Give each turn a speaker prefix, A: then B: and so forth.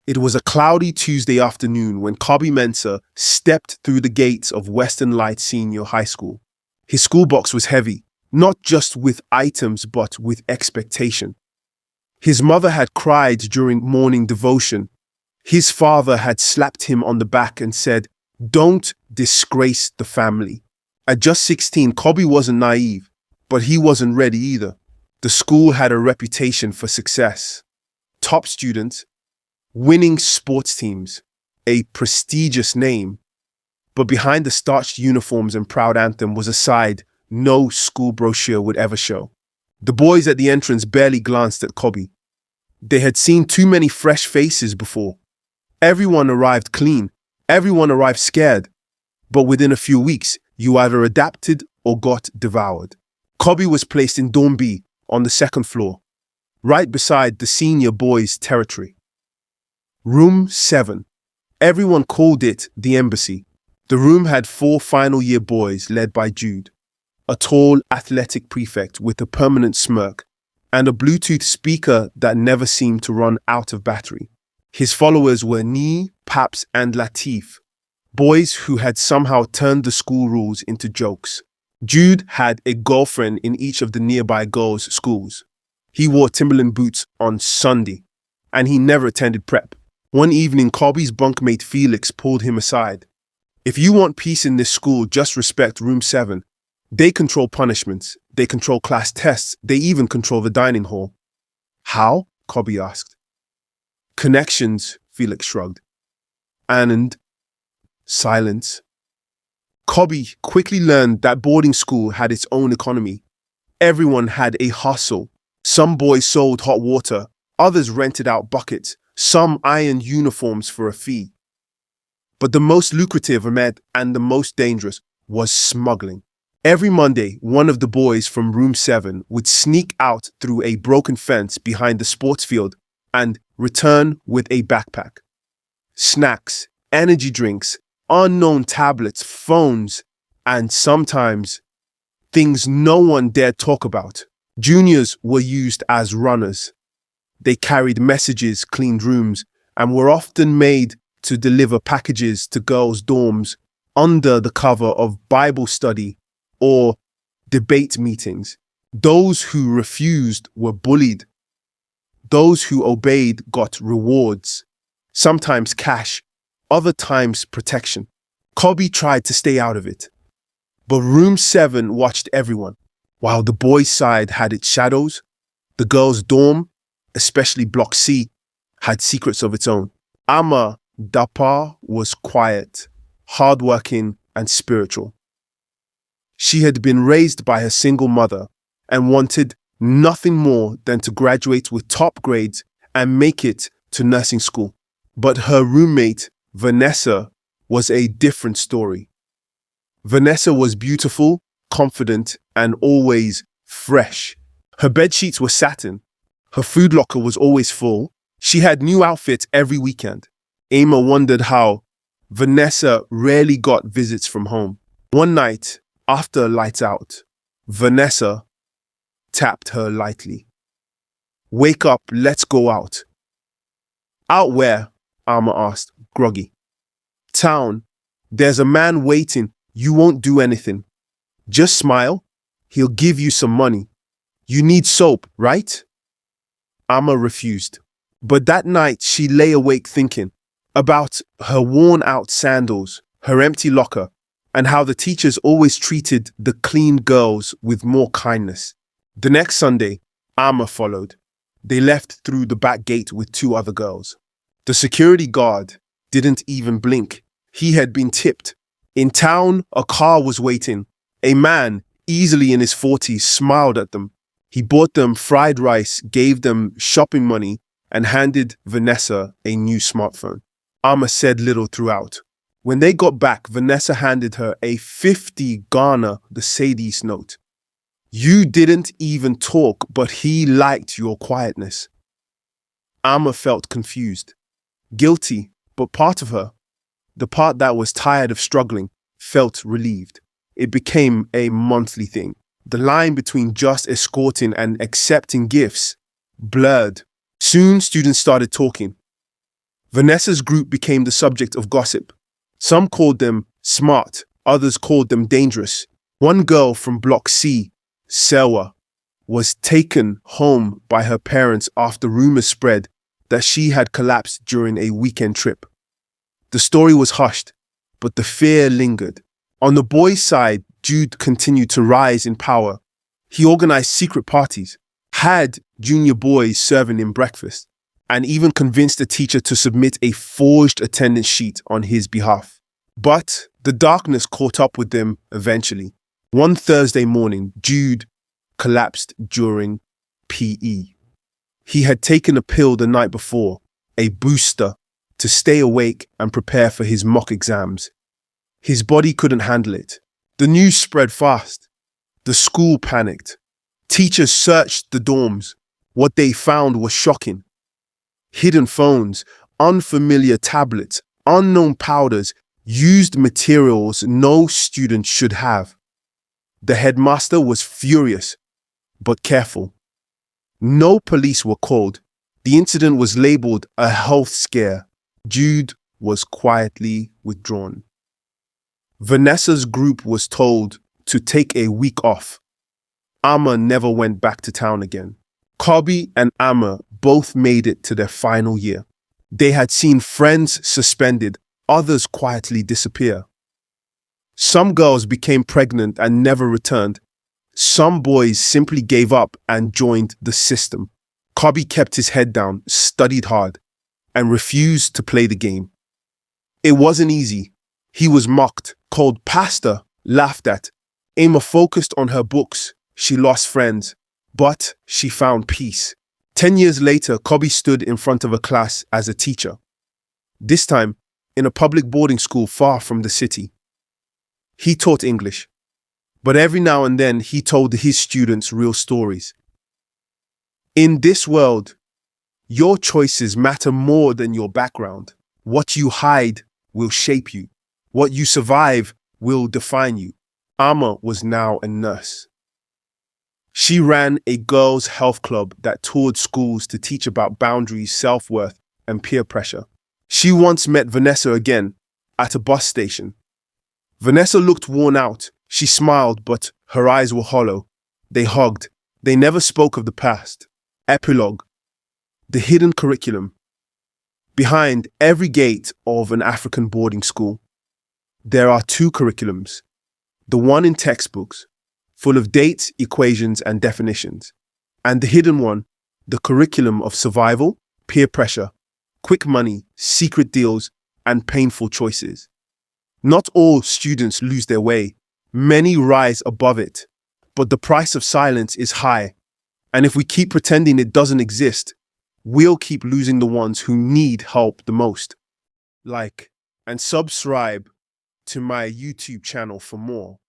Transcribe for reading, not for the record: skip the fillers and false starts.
A: It was a cloudy Tuesday afternoon when Kobe Mensah stepped through the gates of Western Light Senior High School. His school box was heavy, not just with items but with expectation. His mother had cried during morning devotion. His father had slapped him on the back and said, "Don't disgrace the family." At just 16, Kobe wasn't naive, but he wasn't ready either. The school had a reputation for success. Top students, winning sports teams, a prestigious name. But behind the starched uniforms and proud anthem was a side no school brochure would ever show. The boys at the entrance barely glanced at Kobe. They had seen too many fresh faces before. Everyone arrived clean. Everyone arrived scared. But within a few weeks, you either adapted or got devoured. Kobe was placed in Dorm B on the second floor, right beside the senior boys' territory. Room 7. Everyone called it the embassy. The room had 4 final-year boys led by Jude, a tall, athletic prefect with a permanent smirk and a Bluetooth speaker that never seemed to run out of battery. His followers were Nee, Paps, and Latif, boys who had somehow turned the school rules into jokes. Jude had a girlfriend in each of the nearby girls' schools. He wore Timberland boots on Sunday, and he never attended prep. One evening, Kobe's bunkmate Felix pulled him aside. "If you want peace in this school, just respect Room 7. They control punishments, they control class tests, they even control the dining hall." "How?" Kobe asked. "Connections," Felix shrugged. And silence. Kobe quickly learned that boarding school had its own economy. Everyone had a hustle. Some boys sold hot water, others rented out buckets, some ironed uniforms for a fee. But the most lucrative, Ahmed, and the most dangerous was smuggling. Every Monday, one of the boys from Room 7 would sneak out through a broken fence behind the sports field and return with a backpack. Snacks, energy drinks, unknown tablets, phones, and sometimes things no one dared talk about. Juniors were used as runners. They carried messages, cleaned rooms, and were often made to deliver packages to girls' dorms under the cover of Bible study or debate meetings. Those who refused were bullied. Those who obeyed got rewards, sometimes cash, other times protection. Kobe tried to stay out of it. But Room 7 watched everyone. While the boys' side had its shadows, the girls' dorm, especially Block C, had secrets of its own. Amma Dapa was quiet, hardworking, and spiritual. She had been raised by her single mother and wanted nothing more than to graduate with top grades and make it to nursing school. But her roommate, Vanessa, was a different story. Vanessa was beautiful, confident, and always fresh. Her bedsheets were satin. Her food locker was always full. She had new outfits every weekend. Emma wondered how Vanessa rarely got visits from home. One night, after lights out, Vanessa tapped her lightly. "Wake up, let's go out." "Out where?" Amma asked, groggy. "Town. There's a man waiting. You won't do anything. Just smile. He'll give you some money. You need soap, right?" Amma refused. But that night she lay awake thinking about her worn-out sandals, her empty locker, and how the teachers always treated the clean girls with more kindness. The next Sunday, Amma followed. They left through the back gate with 2 other girls. The security guard didn't even blink. He had been tipped. In town, a car was waiting. A man, easily in his 40s, smiled at them. He bought them fried rice, gave them shopping money, and handed Vanessa a new smartphone. Amma said little throughout. When they got back, Vanessa handed her a 50 Ghana the Sadie's note. "You didn't even talk, but he liked your quietness." Amma felt confused, guilty, but part of her, the part that was tired of struggling, felt relieved. It became a monthly thing. The line between just escorting and accepting gifts blurred. Soon, students started talking. Vanessa's group became the subject of gossip. Some called them smart, others called them dangerous. One girl from Block C, Sewa, was taken home by her parents after rumors spread that she had collapsed during a weekend trip. The story was hushed, but the fear lingered. On the boys' side, Jude continued to rise in power. He organized secret parties, had junior boys serving him breakfast, and even convinced a teacher to submit a forged attendance sheet on his behalf. But the darkness caught up with them eventually. One Thursday morning, Jude collapsed during PE. He had taken a pill the night before, a booster, to stay awake and prepare for his mock exams. His body couldn't handle it. The news spread fast. The school panicked. Teachers searched the dorms. What they found was shocking. Hidden phones, unfamiliar tablets, unknown powders, used materials no student should have. The headmaster was furious, but careful. No police were called. The incident was labeled a health scare. Jude was quietly withdrawn. Vanessa's group was told to take a week off. Amma never went back to town again. Kobe and Amma both made it to their final year. They had seen friends suspended, others quietly disappear. Some girls became pregnant and never returned. Some boys simply gave up and joined the system. Kobe kept his head down, studied hard, and refused to play the game. It wasn't easy. He was mocked, called pastor, laughed at. Amma focused on her books. She lost friends, but she found peace. 10 years later, Kobe stood in front of a class as a teacher. This time, in a public boarding school far from the city. He taught English, but every now and then he told his students real stories. In this world, your choices matter more than your background. What you hide will shape you. What you survive will define you. Amma was now a nurse. She ran a girls' health club that toured schools to teach about boundaries, self-worth, and peer pressure. She once met Vanessa again at a bus station. Vanessa looked worn out. She smiled, but her eyes were hollow. They hugged. They never spoke of the past. Epilogue. The hidden curriculum. Behind every gate of an African boarding school, there are two curriculums. The one in textbooks, full of dates, equations, and definitions. And the hidden one, the curriculum of survival, peer pressure, quick money, secret deals, and painful choices. Not all students lose their way. Many rise above it. But the price of silence is high. And if we keep pretending it doesn't exist, we'll keep losing the ones who need help the most. Like and subscribe to my YouTube channel for more.